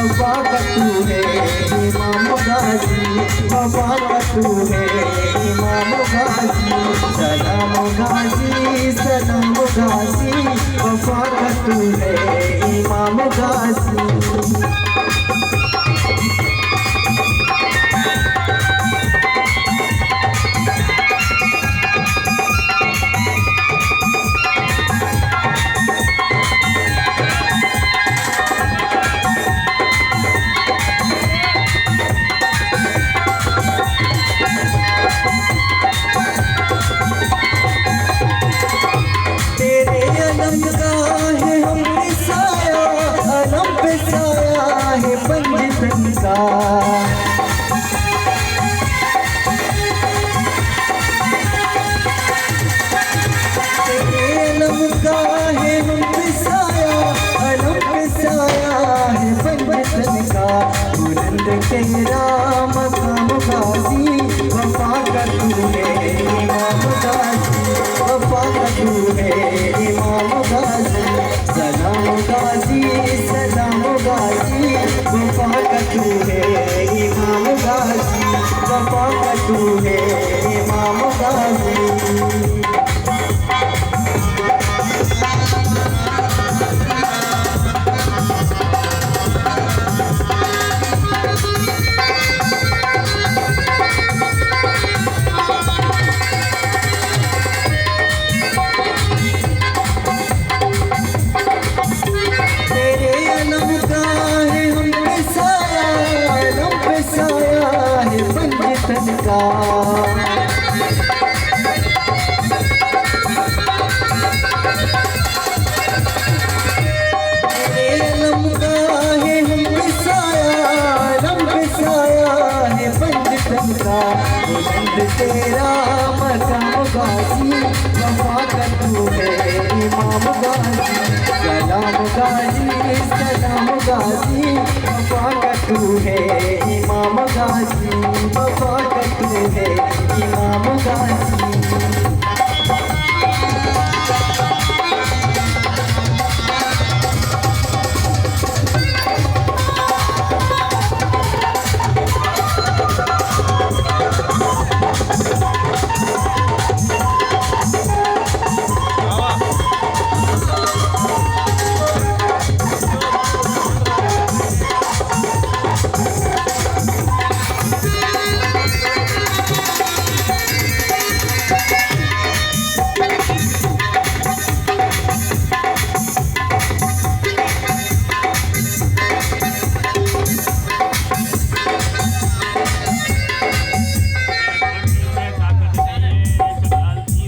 वफा का तू है इमाम गाजी, वफा का तू है इमाम गाजी। सलाम गाजी सलाम गाजी, वफा का तू है इमाम गाजी। तेरा मकाम गाजी, वफा का तू है इमाम गाजी, वफा का तू है इमाम गाजी। सलाम गाजी सलाम गाजी, वफा का तू है इमाम गाजी, वफा का तू है इमाम गाजी। तेरा मकाम गाजी, वफा का तू है इमाम गाजी। सलाम गाजी सलाम गाजी, वफा का तू है